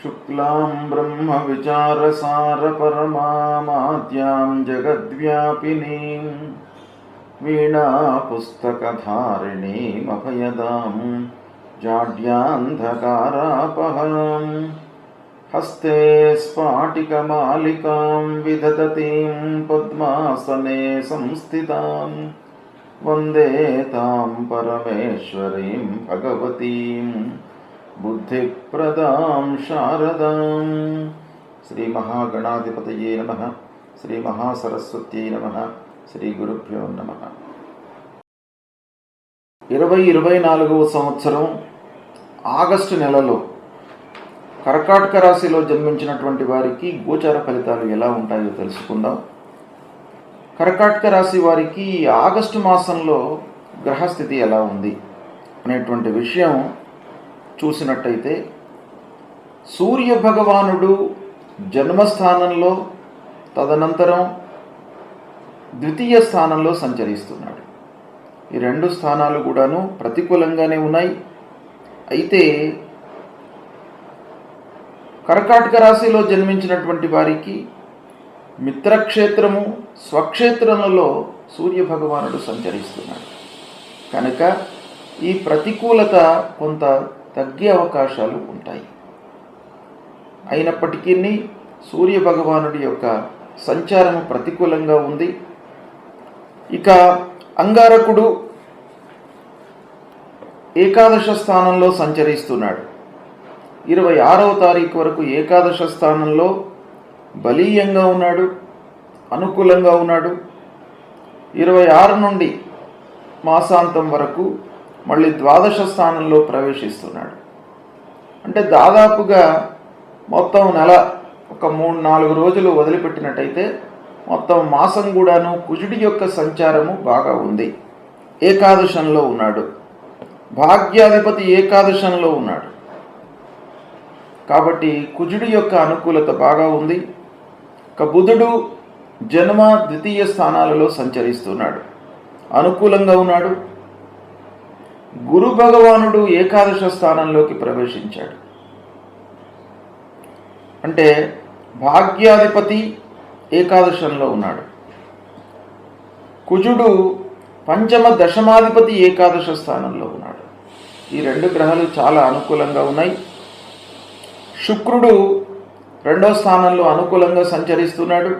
शुक्लां ब्रह्मविचारसारपरमामाद्यां जगद्व्यापिनीं वीणापुस्तकधारिणीमभयदां जाड्यान्धकारापहं हस्ते स्फाटिकमालिकां विदधतीं पद्मासने संस्थितां वन्दे तां परमेश्वरीं भगवतीं बुद्धिप्रदां शारदां। श्री महागणाधिपतये नमः। श्री महासरस्वत्यै नमः। శ్రీ గురుభ్యో నమః। 2024వ సంవత్సరం ఆగస్టు నెలలో కర్కాటక రాశిలో జన్మించినటువంటి వారికి గోచార ఫలితాలు ఎలా ఉంటాయో తెలుసుకుందాం. కర్కాటక రాశి వారికి ఆగస్టు మాసంలో గ్రహస్థితి ఎలా ఉంది అనేటువంటి విషయం చూసినట్టయితే, సూర్య భగవానుడు జన్మస్థానంలో, తదనంతరం ద్వితీయ స్థానంలో సంచరిస్తున్నాడు. ఈ రెండు స్థానాలు కూడాను ప్రతికూలంగానే ఉన్నాయి. అయితే కర్కాటక రాశిలో జన్మించినటువంటి వారికి మిత్రక్షేత్రము, స్వక్షేత్రములలో సూర్య భగవానుడు సంచరిస్తున్నాడు కనుక ఈ ప్రతికూలత కొంత తగ్గే అవకాశాలు ఉంటాయి. అయినప్పటికీ సూర్య భగవానుడి యొక్క సంచారము ప్రతికూలంగా ఉంది. ఇక అంగారకుడు ఏకాదశ స్థానంలో సంచరిస్తున్నాడు. 26వ తారీఖు వరకు ఏకాదశ స్థానంలో బలీయంగా ఉన్నాడు, అనుకూలంగా ఉన్నాడు. 26 నుండి మాసాంతం వరకు మళ్ళీ ద్వాదశ స్థానంలో ప్రవేశిస్తున్నాడు. అంటే దాదాపుగా మొత్తం నెల ఒక 3-4 రోజులు వదిలిపెట్టినట్టయితే మొత్తం మాసం కూడాను కుజుడి యొక్క సంచారము బాగా ఉంది. ఏకాదశంలో ఉన్నాడు, భాగ్యాధిపతి ఏకాదశంలో ఉన్నాడు కాబట్టి కుజుడి యొక్క అనుకూలత బాగా ఉంది. ఇక బుధుడు జన్మ, ద్వితీయ స్థానాలలో సంచరిస్తున్నాడు, అనుకూలంగా ఉన్నాడు. గురు భగవానుడు ఏకాదశ స్థానంలోకి ప్రవేశించాడు. అంటే భాగ్యాధిపతి ఏకాదశంలో ఉన్నాడు. కుజుడు పంచమ దశమాధిపతి ఏకాదశ స్థానంలో ఉన్నాడు. ఈ రెండు గ్రహాలు చాలా అనుకూలంగా ఉన్నాయి. శుక్రుడు 2వ స్థానంలో అనుకూలంగా సంచరిస్తున్నాడు.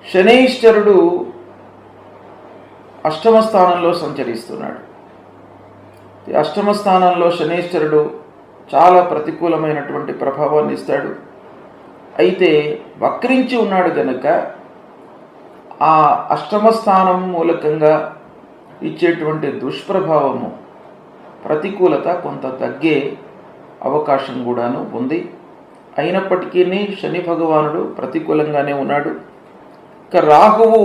శనైశ్చరుడు 8వ స్థానంలో సంచరిస్తున్నాడు. ఈ 8వ స్థానంలో శనైశ్చరుడు చాలా ప్రతికూలమైనటువంటి ప్రభావాన్ని ఇస్తాడు. అయితే వక్రించి ఉన్నాడు కనుక ఆ 8వ స్థానం మూలకంగా ఇచ్చేటువంటి దుష్ప్రభావము, ప్రతికూలత కొంత తగ్గే అవకాశం కూడాను ఉంది. అయినప్పటికీ శని భగవానుడు ప్రతికూలంగానే ఉన్నాడు. ఇక రాహువు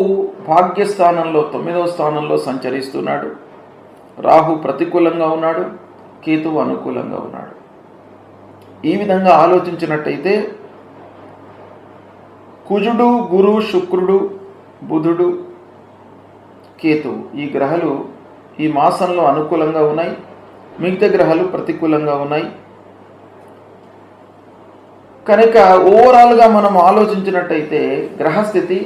భాగ్యస్థానంలో 9వ స్థానంలో సంచరిస్తున్నాడు. రాహు ప్రతికూలంగా ఉన్నాడు, కేతువు అనుకూలంగా ఉన్నాడు. ఈ విధంగా ఆలోచించినట్టయితే కుజుడు, గురు, శుక్రుడు, బుధుడు, కేతువు ఈ గ్రహాలు ఈ మాసంలో అనుకూలంగా ఉన్నాయి. మిగతా గ్రహాలు ప్రతికూలంగా ఉన్నాయి. కనుక ఓవరాల్గా మనం ఆలోచించినట్టయితే గ్రహస్థితి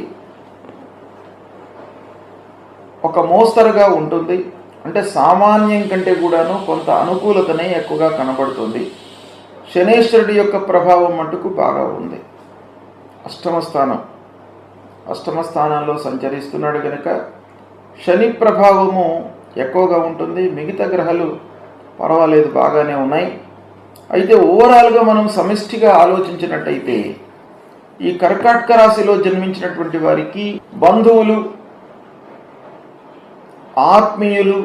ఒక మోస్తరుగా ఉంటుంది. అంటే సామాన్యం కంటే కూడాను కొంత అనుకూలతనే ఎక్కువగా కనబడుతుంది. శనేశ్వరుడి యొక్క ప్రభావం మటుకు బాగా ఉంది. 8వ స్థానంలో సంచరిస్తున్నాడు కనుక శని ప్రభావము ఎక్కువగా ఉంటుంది. మిగతా గ్రహాలు పర్వాలేదు, బాగానే ఉన్నాయి. అయితే ఓవరాల్గా మనం సమిష్టిగా ఆలోచించినట్టయితే ఈ కర్కాటక రాశిలో జన్మించినటువంటి వారికి బంధువులు, ఆత్మీయులు,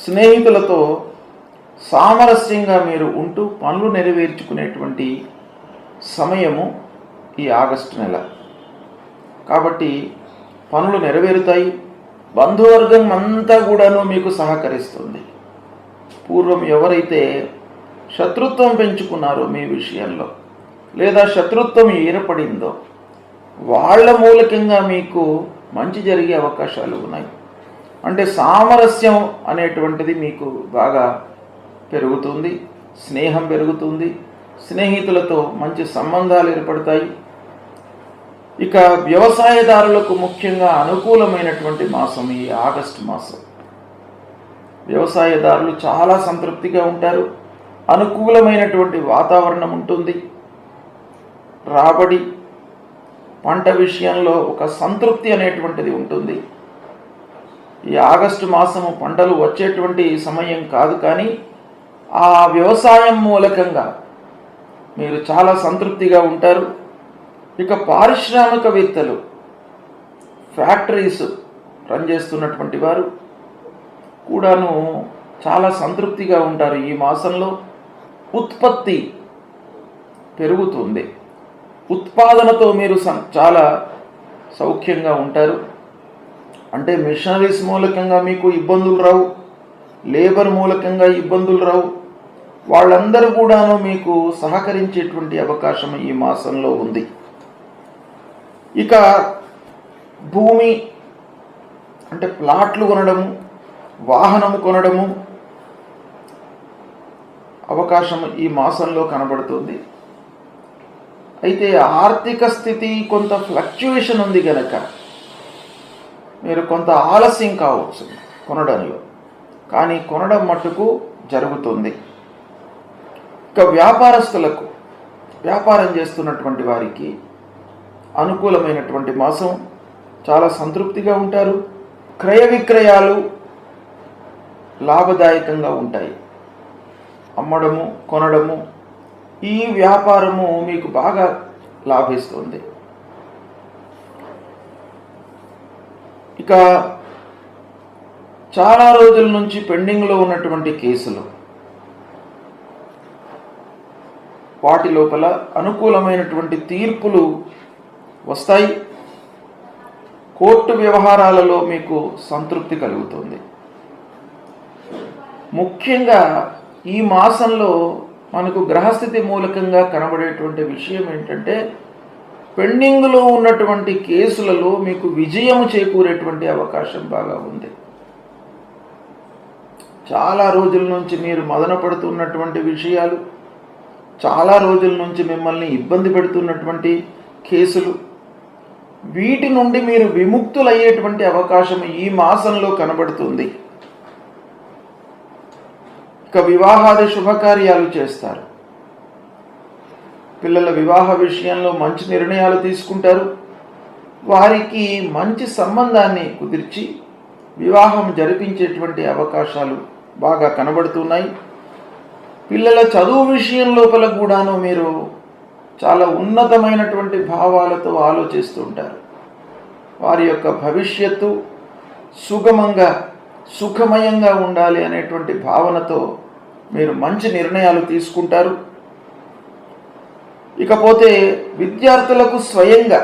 స్నేహితులతో సామరస్యంగా మీరు ఉంటూ పనులు నెరవేర్చుకునేటువంటి సమయము ఈ ఆగస్టు నెల. కాబట్టి పనులు నెరవేరుతాయి. బంధువర్గం అంతా కూడాను మీకు సహకరిస్తుంది. పూర్వం ఎవరైతే శత్రుత్వం పెంచుకున్నారో మీ విషయంలో, లేదా శత్రుత్వం ఏర్పడిందో, వాళ్ళ మూలకంగా మీకు మంచి జరిగే అవకాశాలు ఉన్నాయి. అంటే సామరస్యం అనేటువంటిది మీకు బాగా పెరుగుతుంది, స్నేహం పెరుగుతుంది, స్నేహితులతో మంచి సంబంధాలు ఏర్పడతాయి. ఇక వ్యవసాయదారులకు ముఖ్యంగా అనుకూలమైనటువంటి మాసం ఈ ఆగస్టు మాసం. వ్యవసాయదారులు చాలా సంతృప్తిగా ఉంటారు. అనుకూలమైనటువంటి వాతావరణం ఉంటుంది. రాబడి, పంట విషయంలో ఒక సంతృప్తి అనేటువంటిది ఉంటుంది. ఈ ఆగస్టు మాసము పంటలు వచ్చేటువంటి సమయం కాదు, కానీ ఆ వ్యవసాయం మూలకంగా మీరు చాలా సంతృప్తిగా ఉంటారు. ఇక పారిశ్రామికవేత్తలు, ఫ్యాక్టరీస్ రన్ చేస్తున్నటువంటి వారు కూడాను చాలా సంతృప్తిగా ఉంటారు. ఈ మాసంలో ఉత్పత్తి పెరుగుతుంది. ఉత్పాదనతో మీరు చాలా సౌఖ్యంగా ఉంటారు. అంటే మిషనరీస్ మూలకంగా మీకు ఇబ్బందులు రావు, లేబర్ మూలకంగా ఇబ్బందులు రావు. వాళ్ళందరూ కూడాను మీకు సహకరించేటువంటి అవకాశం ఈ మాసంలో ఉంది. ఇక భూమి అంటే ప్లాట్లు కొనడము, వాహనము కొనడము అవకాశం ఈ మాసంలో కనబడుతుంది. అయితే ఆర్థిక స్థితి కొంత ఫ్లక్చుయేషన్ ఉంది గనక మీరు కొంత ఆలస్యం కావచ్చు కొనడంలో, కానీ కొనడం మట్టుకు జరుగుతుంది. ఇక వ్యాపారస్తులకు, వ్యాపారం చేస్తున్నటువంటి వారికి అనుకూలమైనటువంటి మాసం. చాలా సంతృప్తిగా ఉంటారు. క్రయ విక్రయాలు లాభదాయకంగా ఉంటాయి. అమ్మడము, కొనడము, ఈ వ్యాపారము మీకు బాగా లాభిస్తుంది. ఇక చాలా రోజుల నుంచి పెండింగ్లో ఉన్నటువంటి కేసులు, వాటి లోపల అనుకూలమైనటువంటి తీర్పులు వస్తాయి. కోర్టు వ్యవహారాలలో మీకు సంతృప్తి కలుగుతుంది. ముఖ్యంగా ఈ మాసంలో మనకు గ్రహస్థితి మూలకంగా కనబడేటువంటి విషయం ఏంటంటే, పెండింగ్లో ఉన్నటువంటి కేసులలో మీకు విజయం చేకూరేటువంటి అవకాశం బాగా ఉంది. చాలా రోజుల నుంచి మీరు మదన పడుతున్నటువంటి విషయాలు, చాలా రోజుల నుంచి మిమ్మల్ని ఇబ్బంది పెడుతున్నటువంటి కేసులు, వీటి నుండి మీరు విముక్తులయ్యేటువంటి అవకాశం ఈ మాసంలో కనబడుతుంది. ఇక వివాహాది శుభకార్యాలు చేస్తారు. పిల్లల వివాహ విషయంలో మంచి నిర్ణయాలు తీసుకుంటారు. వారికి మంచి సంబంధాన్ని కుదిర్చి వివాహం జరిపించేటువంటి అవకాశాలు బాగా కనబడుతున్నాయి. పిల్లల చదువు విషయం లోపల కూడాను మీరు చాలా ఉన్నతమైనటువంటి భావాలతో ఆలోచిస్తూ ఉంటారు. వారి యొక్క భవిష్యత్తు సుగమంగా, సుఖమయంగా ఉండాలి అనేటువంటి భావనతో మీరు మంచి నిర్ణయాలు తీసుకుంటారు. ఇకపోతే విద్యార్థులకు స్వయంగా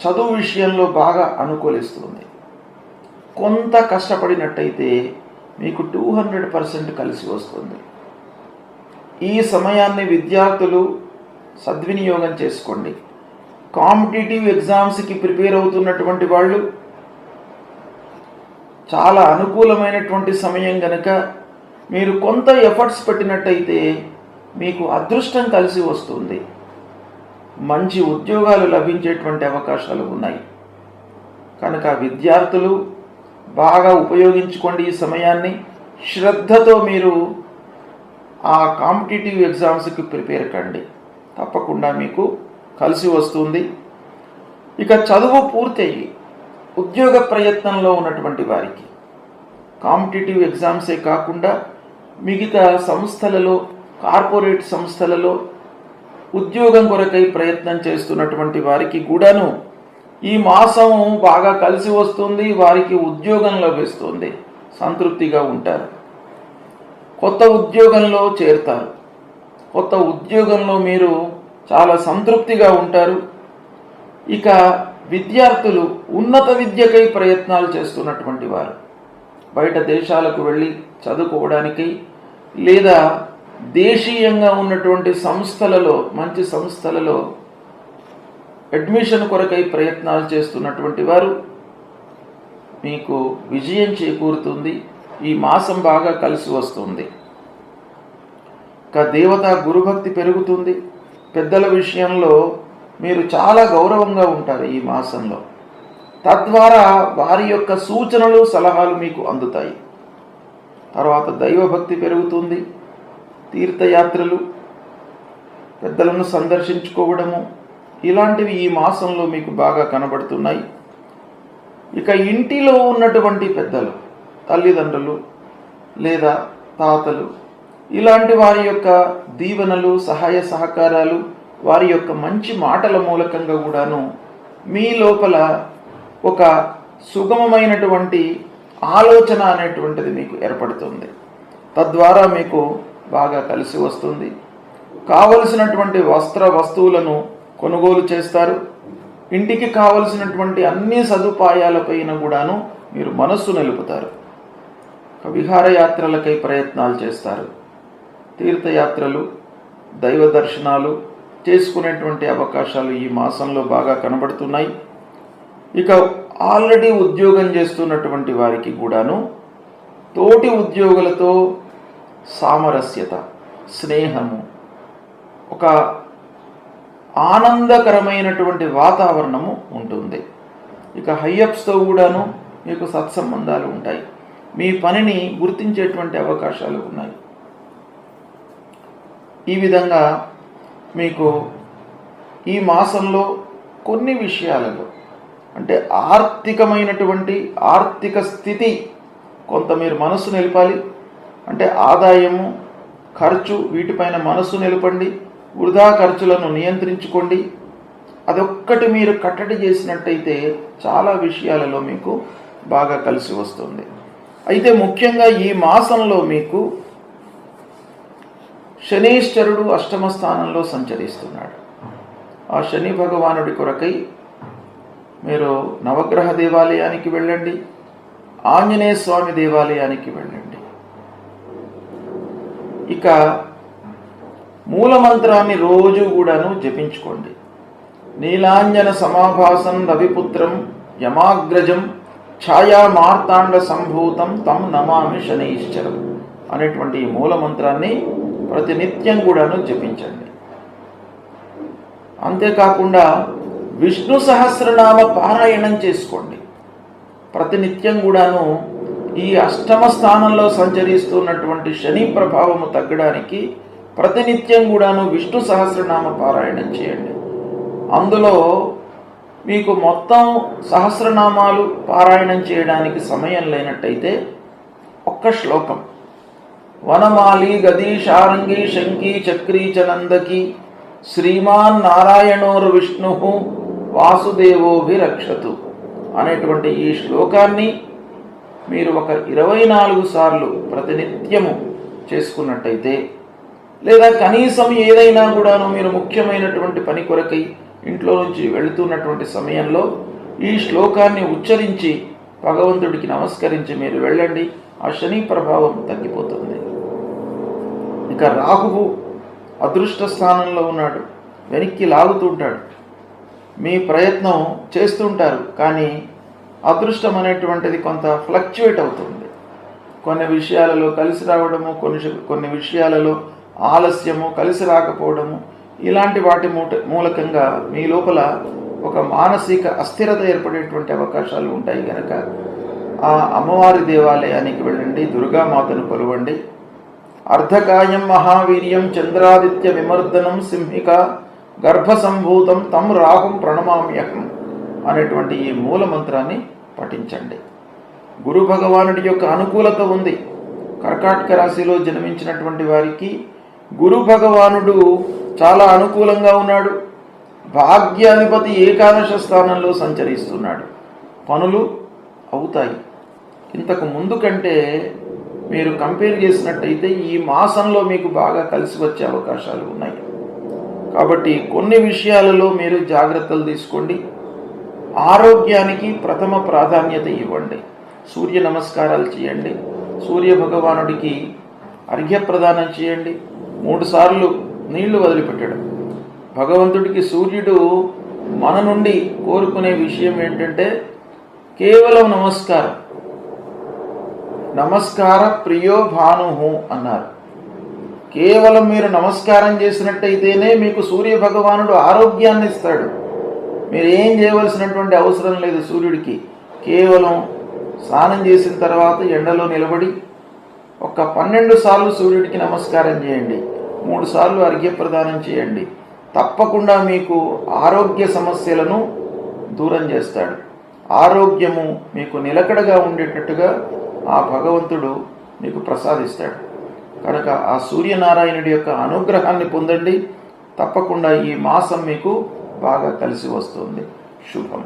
చదువు విషయంలో బాగా అనుకూలిస్తుంది. కొంత కష్టపడినట్టయితే మీకు 200% కలిసి వస్తుంది. ఈ సమయాన్ని విద్యార్థులు సద్వినియోగం చేసుకోండి. కాంపిటేటివ్ ఎగ్జామ్స్కి ప్రిపేర్ అవుతున్నటువంటి వాళ్ళు చాలా అనుకూలమైనటువంటి సమయం కనుక మీరు కొంత ఎఫర్ట్స్ పెట్టినట్టయితే మీకు అదృష్టం కలిసి వస్తుంది. మంచి ఉద్యోగాలు లభించేటువంటి అవకాశాలు ఉన్నాయి. కనుక విద్యార్థులు బాగా ఉపయోగించుకోండి ఈ సమయాన్ని. శ్రద్ధతో మీరు ఆ కాంపిటేటివ్ ఎగ్జామ్స్కి ప్రిపేర్ కండి. తప్పకుండా మీకు కలిసి వస్తుంది. ఇక చదువు పూర్తయి ఉద్యోగ ప్రయత్నంలో ఉన్నటువంటి వారికి కాంపిటేటివ్ ఎగ్జామ్సే కాకుండా మిగతా సంస్థలలో, కార్పొరేట్ సంస్థలలో ఉద్యోగం కొరకై ప్రయత్నం చేస్తున్నటువంటి వారికి కూడాను ఈ మాసం బాగా కలిసి వస్తుంది. వారికి ఉద్యోగం లభిస్తుంది. సంతృప్తిగా ఉంటారు. కొత్త ఉద్యోగంలో చేరుతారు. కొత్త ఉద్యోగంలో మీరు చాలా సంతృప్తిగా ఉంటారు. ఇక విద్యార్థులు ఉన్నత విద్యకై ప్రయత్నాలు చేస్తున్నటువంటి వారు బయట దేశాలకు వెళ్ళి చదువుకోవడానికి లేదా దేశీయంగా ఉన్నటువంటి సంస్థలలో, మంచి సంస్థలలో అడ్మిషన్ కొరకై ప్రయత్నాలు చేస్తున్నటువంటి వారు మీకు విజయం చేకూరుతుంది. ఈ మాసం బాగా కలిసి వస్తుంది. దేవత గురుభక్తి పెరుగుతుంది. పెద్దల విషయంలో మీరు చాలా గౌరవంగా ఉంటారు ఈ మాసంలో. తద్వారా వారి యొక్క సూచనలు సలహాలు మీకు అందుతాయి. తర్వాత దైవభక్తి పెరుగుతుంది. తీర్థయాత్రలు, పెద్దలను సందర్శించుకోవడము ఇలాంటివి ఈ మాసంలో మీకు బాగా కనబడుతున్నాయి. ఇక ఇంటిలో ఉన్నటువంటి పెద్దలు, తల్లిదండ్రులు లేదా తాతలు, ఇలాంటి వారి యొక్క దీవెనలు, సహాయ సహకారాలు, వారి యొక్క మంచి మాటల మూలకంగా కూడాను మీ లోపల ఒక సుగమమైనటువంటి ఆలోచన అనేటువంటిది మీకు ఏర్పడుతుంది. తద్వారా మీకు బాగా కలిసి వస్తుంది. కావలసినటువంటి వస్తువులను కొనుగోలు చేస్తారు. ఇంటికి కావలసినటువంటి అన్ని సదుపాయాలపైన కూడాను మీరు మనస్సు నిలుపుతారు. విహారయాత్రలకై ప్రయత్నాలు చేస్తారు. తీర్థయాత్రలు, దైవ దర్శనాలు చేసుకునేటువంటి అవకాశాలు ఈ మాసంలో బాగా కనబడుతున్నాయి. ఇక ఆల్రెడీ ఉద్యోగం చేస్తున్నటువంటి వారికి కూడాను తోటి ఉద్యోగులతో సామరస్యత, స్నేహము, ఒక ఆనందకరమైనటువంటి వాతావరణము ఉంటుంది. ఇక హైయప్స్తో కూడాను మీకు సత్సంబంధాలు ఉంటాయి. మీ పనిని గుర్తించేటువంటి అవకాశాలు ఉన్నాయి. ఈ విధంగా మీకు ఈ మాసంలో కొన్ని విషయాలలో అంటే ఆర్థిక స్థితి కొంత మీరు మనస్సు నిలపాలి. అంటే ఆదాయము, ఖర్చు వీటిపైన మనస్సు నిలపండి. వృధా ఖర్చులను నియంత్రించుకోండి. అదొక్కటి మీరు కట్టడి చేసినట్టయితే చాలా విషయాలలో మీకు బాగా కలిసి వస్తుంది. అయితే ముఖ్యంగా ఈ మాసంలో మీకు శనీశ్వరుడు అష్టమ స్థానంలో సంచరిస్తున్నాడు. ఆ శని భగవానుడి కొరకై మీరు నవగ్రహ దేవాలయానికి వెళ్ళండి, ఆంజనేయ స్వామి దేవాలయానికి వెళ్ళండి. ఇక మూలమంత్రాన్ని రోజు కూడాను జపించుకోండి. నీలాంజన సమాభాసం రవిపుత్రం యమాగ్రజం ఛాయా మార్తాండ సంభూతం తం నమామి శనైశ్చరం అనేటువంటి ఈ మూలమంత్రాన్ని ప్రతినిత్యం కూడాను జపించండి. అంతేకాకుండా విష్ణు సహస్రనామ పారాయణం చేసుకోండి. ప్రతినిత్యం కూడాను ఈ అష్టమ స్థానంలో సంచరిస్తున్నటువంటి శని ప్రభావము తగ్గడానికి ప్రతినిత్యం కూడాను విష్ణు సహస్రనామ పారాయణం చేయండి. అందులో మీకు మొత్తం సహస్రనామాలు పారాయణం చేయడానికి సమయం లేనట్టయితే ఒక్క శ్లోకం వనమాలి గదీశారంగి శంకి చక్రీ చనందకి శ్రీమాన్ నారాయణోర్ విష్ణు వాసుదేవోభిరక్షతు అనేటువంటి ఈ శ్లోకాన్ని మీరు ఒక 24 సార్లు ప్రతినిత్యము చేసుకున్నట్టయితే, లేదా కనీసం ఏదైనా కూడాను మీరు ముఖ్యమైనటువంటి పని కొరకై ఇంట్లో నుంచి వెళుతున్నటువంటి సమయంలో ఈ శ్లోకాన్ని ఉచ్చరించి భగవంతుడికి నమస్కరించి మీరు వెళ్ళండి. ఆ శని ప్రభావం తగ్గిపోతుంది. ఇక రాహువు అదృష్ట స్థానంలో ఉన్నాడు, వెనక్కి లాగుతుంటాడు. మీ ప్రయత్నం చేస్తుంటారు, కానీ అదృష్టం అనేటువంటిది కొంత ఫ్లక్చువేట్ అవుతుంది. కొన్ని విషయాలలో కలిసి రావడము, కొన్ని విషయాలలో ఆలస్యము, కలిసి రాకపోవడము, ఇలాంటి వాటి మూలకంగా మీ లోపల ఒక మానసిక అస్థిరత ఏర్పడేటువంటి అవకాశాలు ఉంటాయి. కనుక ఆ అమ్మవారి దేవాలయానికి వెళ్ళండి, దుర్గామాతను కొలవండి. అర్ధకాయం మహావీర్యం చంద్రాదిత్య విమర్దనం సింహిక గర్భసంభూతం తం రాహుం ప్రణమామ్యహం అనేటువంటి ఈ మూల మంత్రాన్ని పఠించండి. గురు భగవానుడి యొక్క అనుకూలత ఉంది. కర్కాటక రాశిలో జన్మించినటువంటి వారికి గురు భగవానుడు చాలా అనుకూలంగా ఉన్నాడు. భాగ్యాధిపతి ఏకాదశ స్థానంలో సంచరిస్తున్నాడు. పనులు అవుతాయి. ఇంతకు ముందు కంటే మీరు కంపేర్ చేసినట్టయితే ఈ మాసంలో మీకు బాగా కలిసి వచ్చే అవకాశాలు ఉన్నాయి. కాబట్టి కొన్ని విషయాలలో మీరు జాగ్రత్తలు తీసుకోండి. ఆరోగ్యానికి ప్రథమ ప్రాధాన్యత ఇవ్వండి. సూర్య నమస్కారాలు చేయండి. సూర్య భగవానుడికి అర్ఘ్యప్రదానం చేయండి. 3 సార్లు నీళ్లు వదిలిపెట్టడం. భగవంతుడికి సూర్యుడు మన నుండి కోరుకునే విషయం ఏంటంటే కేవలం నమస్కార ప్రియో భాను అన్నారు. కేవలం మీరు నమస్కారం చేసినట్టయితేనే మీకు సూర్య భగవానుడు ఆరోగ్యాన్ని ఇస్తాడు. మీరు ఏం చేయవలసినటువంటి అవసరం లేదు సూర్యుడికి. కేవలం స్నానం చేసిన తర్వాత ఎండలో నిలబడి ఒక 12 సార్లు సూర్యుడికి నమస్కారం చేయండి, 3 సార్లు అర్ఘ్యప్రదానం చేయండి. తప్పకుండా మీకు ఆరోగ్య సమస్యలను దూరం చేస్తాడు. ఆరోగ్యము మీకు నిలకడగా ఉండేటట్టుగా ఆ భగవంతుడు మీకు ప్రసాదిస్తాడు. కనుక ఆ సూర్యనారాయణుడి యొక్క అనుగ్రహాన్ని పొందండి. తప్పకుండా ఈ మాసం మీకు బాగా కలిసి వస్తుంది. శుభం.